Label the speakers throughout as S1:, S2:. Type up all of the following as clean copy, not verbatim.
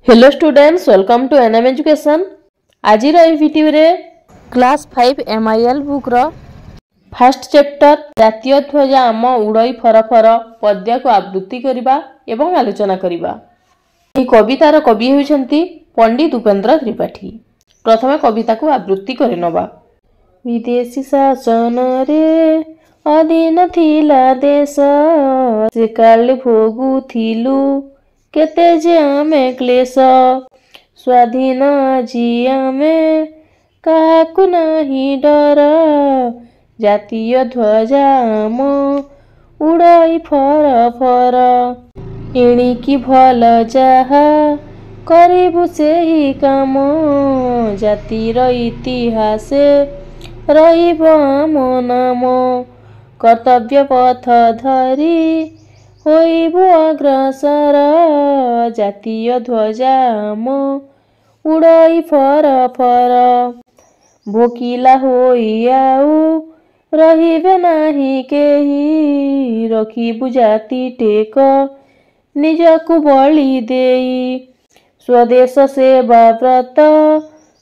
S1: Hello students, welcome to NM education. आज video रे class 5 MIL book रो first chapter जातीय ध्वज आम उड़ई फरफर पद्य को आवृत्ति करबा एवं आलोचना करबा। ଏହି कवितार कवि होउछंती पंडित उपेंद्र त्रिपाठी। प्रथमे कविता को आवृत्ति करि नबा। विदेशी शासन रे अधीन थिला देश, से काल भोगुथिलु केते जे आमे क्लेश। स्वाधीन आजी आमे काहाकु नाही डर, जातीय ध्वज आम उड़ई फर फर। एणिकी भल जाहा करिबु सेही काम, जातिर इतिहासे रहिब आम नाम। कर्तव्य पथ धरी होइबु अग्रसर, जातीय ध्वज आम उड़ई फर फर। भोकिला होई आउ रहिबे नाही केही, रखिबु जाति टेक निजकु बलि देई। स्वदेश सेवा व्रत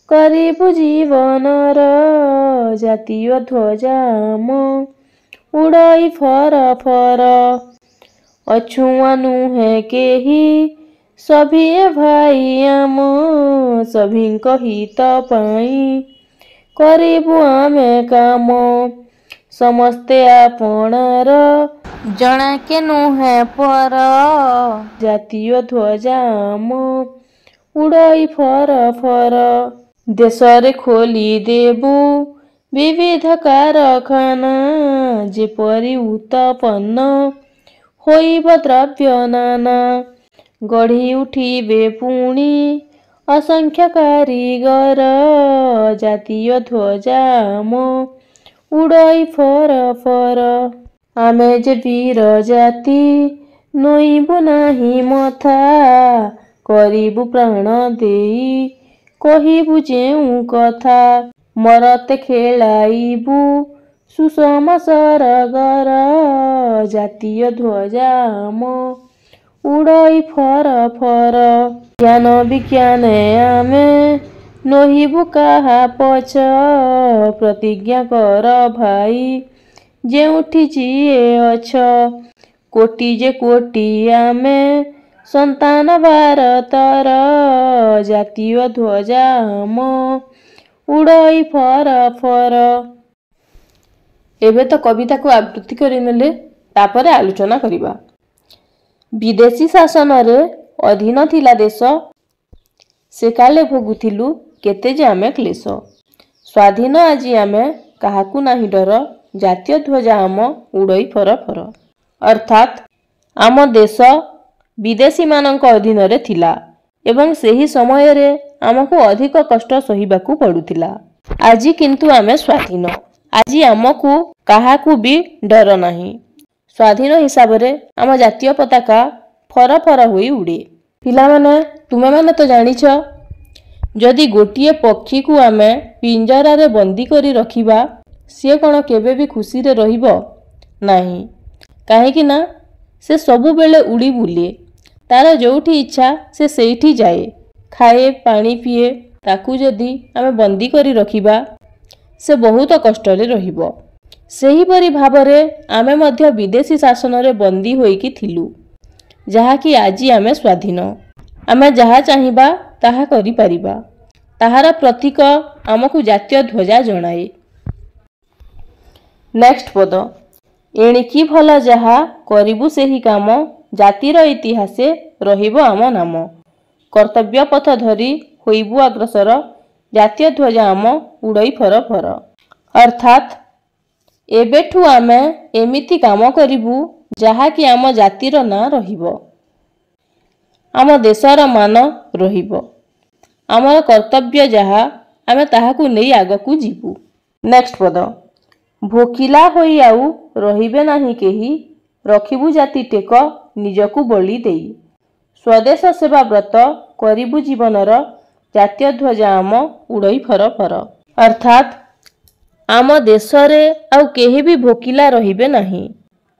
S1: करिबु जीवनर, जातीय ध्वज आम उड़ई फर फर। अछुआ नुहे केही सभिए भाई आम, सभिंक हित पाई करिबु आमे काम। समस्ते आपणार जणा के नुहे पर, जातीय ध्वज आम उड़ई फर फर। देशरे खोली देबु विविध कारखाना, जेपरि उत्पन्न होइब द्रव्य नाना। गढ़ी उठिबे पुणी असंख्य कारीगर, जातीय ध्वज आम उड़ई फर फर। आमे जे वीर जाति नोइबु नाही मथा, करिबु प्राण देई कहिबु जेउ कथा। मरते खेलाइबु सुषम सरगर, जातीय ध्वज आम उड़ई फर फर। ज्ञान विज्ञान आमे नहिबु काहा पछ, प्रतिज्ञा कर भाई जेउठी जिए अछ। कोटि जे कोटि आमे संतान भारतर, जातीय ध्वज आम उड़ई फर फर। एबे तो कविता को आवृत्ति करिनेले, तापरे आलोचना करिबा। विदेशी शासन रे अधीन थिला देश, से काले भोगुथिलु केते जे आमे क्लेश। स्वाधीन आजी आमे काहाकु नाही डर, जातीय ध्वज आम उड़ई फर फर। अर्थात आम देश विदेशी मानक अधीन रे थिला एवं सेही समय रे आमको अधिक कष्ट सहिबाकू पड़ुथिला। आजी किंतु आमे स्वाधीन, आजी आमको काहाकू भी डर नाही। स्वाधीन हिसाब रे आम जातीय पताका फर फर होई उड़े। पिला माने तुमे माने तो जानिछ, जदि गोटिए पक्षी को आमे पिंजरा रे बंदी करी रखिबा, से कोन केबे भी खुशी रे रहिबो नाही। काहेकि ना से सबु बेले उड़ी बुले, तार जोठी इच्छा से सेठी जाए, खाए पानी पिए। ताकू जदि आमे बंदी करी रखिबा, से बहुत कष्ट रे रहिबो। सेही परि भाबरे आमे मध्य विदेशी शासन रे बंदी होइकी थिलु, जहा कि आजी आमे स्वाधीन। आमे जहा चाहिबा ताहा करि परिबा। ताहार प्रतीक आमकु जातीय ध्वज जणाए। नेक्स्ट पद। एणिकी भल जाहा करिबु सेही काम, जातिर इतिहासे रहिब आम नाम। कर्तव्य पथ धरी होइबु अग्रसर, जातीय ध्वज आम उड़ई फर फर। अर्थात एबेठु आमे एमिति काम करिबु जहा कि आम जातिर ना रहिब, आम देशर मान रहिब। आमर कर्तव्य जहा आमे ताहाकु नेई आगकु जीवु। नेक्स्ट पद। भोकिला होई आउ रहिबे नाही केही, रखिबु जाति टेक निजकु बलि देई। स्वदेश सेवा व्रत करिबु जीवनर, जातीय ध्वज आम उड़ई फर फर। अर्थात आम देश रे आउ केही भी भोकिला रहिबे नाही,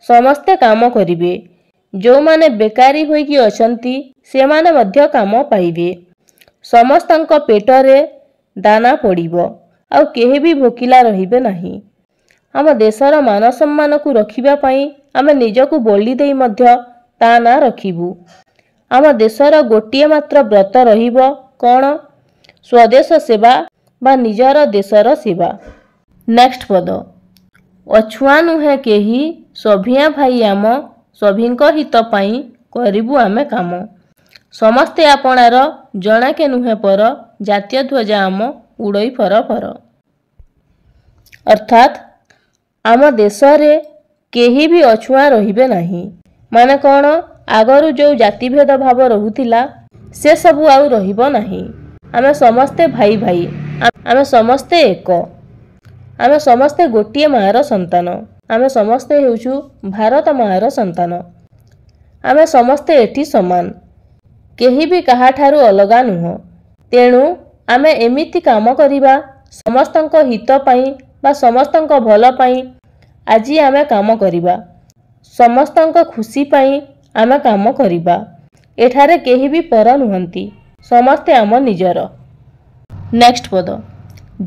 S1: समस्ते काम करिबे। जो माने बेकारी होई कि अछंती ସେମାନେ ମଧ୍ୟ କାମ ପାଇବେ। ସମସ୍ତଙ୍କ ପେଟରେ ଦାନା ପଡ଼ିବ ଆଉ କେହି ବି ଭୋକିଲା ରହିବେ ନାହିଁ। ଆମ ଦେଶର ମାନ ସମ୍ମାନକୁ ରଖିବା ପାଇଁ ଆମେ ନିଜକୁ ବଳି ଦେଇ ମଧ୍ୟ ତା ନାଁ ରଖିବୁ। ଆମ ଦେଶର ଗୋଟିଏ ମାତ୍ର ବ୍ରତ ରହିବ କ'ଣ? ସ୍ୱଦେଶ ସେବା ବା ନିଜର ଦେଶର ସେବା। ନେକ୍ସଟ ପଦ, ଅଛୁଆଁ ନୁହେଁ କେହି ସଭିଆଁ ଭାଇ ଆମ, ସଭିଙ୍କ ହିତ ପାଇଁ କରିବୁ ଆମେ କାମ। ସମସ୍ତେ ଆପଣାର ଜଣାକେ ନୁହେଁ ପର, ଜାତୀୟ ଧ୍ୱଜା ଆମ ଉଡ଼ଇ ଫର ଫର। ଅର୍ଥାତ୍ ଆମ ଦେଶରେ କେହି ବି ଅଛୁଆଁ ରହିବେ ନାହିଁ। ମାନେ କ'ଣ? ଆଗରୁ ଯେଉଁ ଜାତିଭେଦ ଭାବ ରହୁଥିଲା ସେସବୁ ଆଉ ରହିବ ନାହିଁ। ଆମେ ସମସ୍ତେ ଭାଇ ଭାଇ, ଆମେ ସମସ୍ତେ ଏକ, ଆମେ ସମସ୍ତେ ଗୋଟିଏ ମାଆର ସନ୍ତାନ, ଆମେ ସମସ୍ତେ ହେଉଛୁ ଭାରତ ମାଆର ସନ୍ତାନ। ଆମେ ସମସ୍ତେ ଏଠି ସମାନ, କେହି ବି କାହାଠାରୁ ଅଲଗା ନୁହଁ। ତେଣୁ ଆମେ ଏମିତି କାମ କରିବା ସମସ୍ତଙ୍କ ହିତ ପାଇଁ ବା ସମସ୍ତଙ୍କ ଭଲ ପାଇଁ। ଆଜି ଆମେ କାମ କରିବା, ସମସ୍ତଙ୍କ ଖୁସି ପାଇଁ ଆମେ କାମ କରିବା। ଏଠାରେ କେହି ବି ପର ନୁହନ୍ତି, ସମସ୍ତେ ଆମ ନିଜର। ନେକ୍ସଟ ପଦ,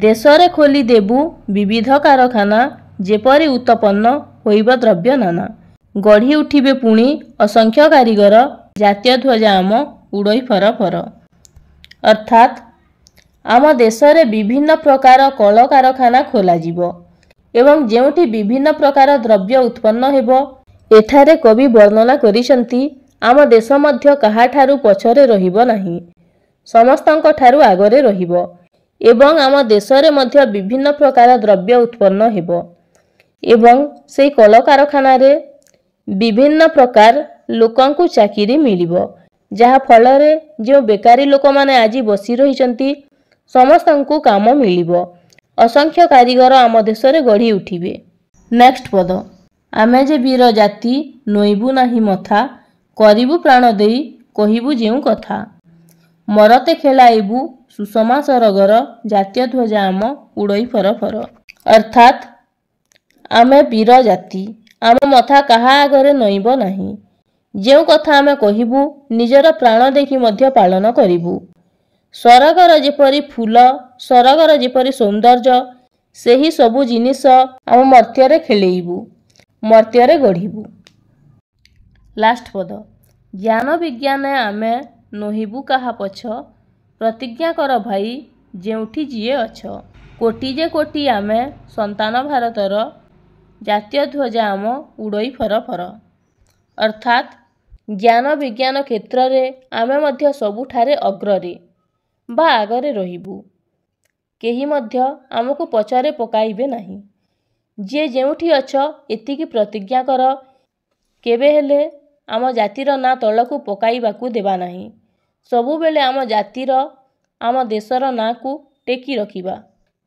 S1: ଦେଶରେ ଖୋଲି ଦେବୁ ବିବିଧ କାରଖାନା, ଯେପରି ଉତ୍ପନ୍ନ ହୋଇବ ଦ୍ରବ୍ୟ ନାନା। ଗଢ଼ି ଉଠିବେ ପୁଣି ଅସଂଖ୍ୟ କାରିଗର, ଜାତୀୟ ଧ୍ୱଜା ଆମ ଉଡ଼ଇ ଫର ଫର। ଅର୍ଥାତ୍ ଆମ ଦେଶରେ ବିଭିନ୍ନ ପ୍ରକାର କଳକାରଖାନା ଖୋଲାଯିବ ଏବଂ ଯେଉଁଠି ବିଭିନ୍ନ ପ୍ରକାର ଦ୍ରବ୍ୟ ଉତ୍ପନ୍ନ ହେବ। ଏଠାରେ କବି ବର୍ଣ୍ଣନା କରିଛନ୍ତି ଆମ ଦେଶ ମଧ୍ୟ କାହାଠାରୁ ପଛରେ ରହିବ ନାହିଁ, ସମସ୍ତଙ୍କ ଠାରୁ ଆଗରେ ରହିବ ଏବଂ ଆମ ଦେଶରେ ମଧ୍ୟ ବିଭିନ୍ନ ପ୍ରକାର ଦ୍ରବ୍ୟ ଉତ୍ପନ୍ନ ହେବ ଏବଂ ସେହି କଳକାରଖାନାରେ ବିଭିନ୍ନ ପ୍ରକାର ଲୋକଙ୍କୁ ଚାକିରି ମିଳିବ, ଯାହା ଫଳରେ ଯେଉଁ ବେକାରୀ ଲୋକମାନେ ଆଜି ବସି ରହିଛନ୍ତି ସମସ୍ତଙ୍କୁ କାମ ମିଳିବ। ଅସଂଖ୍ୟ କାରିଗର ଆମ ଦେଶରେ ଗଢ଼ି ଉଠିବେ। ନେକ୍ସଟ ପଦ, ଆମେ ଯେ ବୀର ଜାତି ନୋଇବୁ ନାହିଁ ମଥା, କରିବୁ ପ୍ରାଣ ଦେଇ କହିବୁ ଯେଉଁ କଥା। ମରତେ ଖେଳାଇବୁ ସୁଷମା ସରଗର, ଜାତୀୟ ଧ୍ୱଜା ଆମ ଉଡ଼ଇ ଫର ଫର। ଅର୍ଥାତ୍ ଆମେ ବୀର ଜାତି, ଆମ ମଥା କାହା ଆଗରେ ନଇଁବ ନାହିଁ। ଯେଉଁ କଥା ଆମେ କହିବୁ ନିଜର ପ୍ରାଣ ଦେଖି ମଧ୍ୟ ପାଳନ କରିବୁ। ସରଗର ଯେପରି ଫୁଲ, ସରଗର ଯେପରି ସୌନ୍ଦର୍ଯ୍ୟ, ସେହି ସବୁ ଜିନିଷ ଆମ ମର୍ତ୍ତ୍ୟରେ ଖେଳେଇବୁ, ମର୍ତ୍ତ୍ୟରେ ଗଢ଼ିବୁ। ଲାଷ୍ଟ ପଦ, ଜ୍ଞାନ ବିଜ୍ଞାନେ ଆମେ ନୋହିବୁ କାହା ପଛ, ପ୍ରତିଜ୍ଞା କର ଭାଇ ଯେଉଁଠି ଯିଏ ଅଛ। କୋଟି ଯେ କୋଟି ଆମେ ସନ୍ତାନ ଭାରତର, ଜାତୀୟ ଧ୍ୱଜା ଆମ ଉଡ଼ଇ ଫର ଫର। ଅର୍ଥାତ୍ ଜ୍ଞାନ ବିଜ୍ଞାନ କ୍ଷେତ୍ରରେ ଆମେ ମଧ୍ୟ ସବୁଠାରେ ଅଗ୍ରରେ ବା ଆଗରେ ରହିବୁ। କେହି ମଧ୍ୟ ଆମକୁ ପଛରେ ପକାଇବେ ନାହିଁ। ଯିଏ ଯେଉଁଠି ଅଛ ଏତିକି ପ୍ରତିଜ୍ଞା କର, କେବେ ହେଲେ ଆମ ଜାତିର ନାଁ ତଳକୁ ପକାଇବାକୁ ଦେବା ନାହିଁ। ସବୁବେଳେ ଆମ ଜାତିର, ଆମ ଦେଶର ନାଁକୁ ଟେକି ରଖିବା।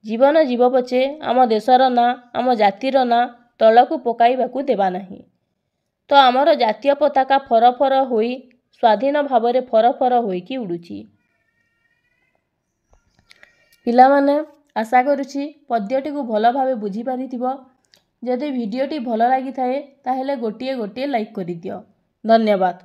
S1: ଜୀବନ ଯିବ ପଛେ ଆମ ଦେଶର ନାଁ, ଆମ ଜାତିର ନାଁ ତଳକୁ ପକାଇବାକୁ ଦେବା ନାହିଁ। ତ ଆମର ଜାତୀୟ ପତାକା ଫର ଫର ହୋଇ ସ୍ୱାଧୀନ ଭାବରେ ଫର ଫର ହୋଇକି ଉଡ଼ୁଛି। ପିଲାମାନେ, ଆଶା କରୁଛି ପଦ୍ୟଟିକୁ ଭଲ ଭାବେ ବୁଝିପାରିଥିବ। ଯଦି ଭିଡ଼ିଓଟି ଭଲ ଲାଗିଥାଏ ତାହେଲେ ଗୋଟିଏ ଲାଇକ୍ କରିଦିଅ। ଧନ୍ୟବାଦ।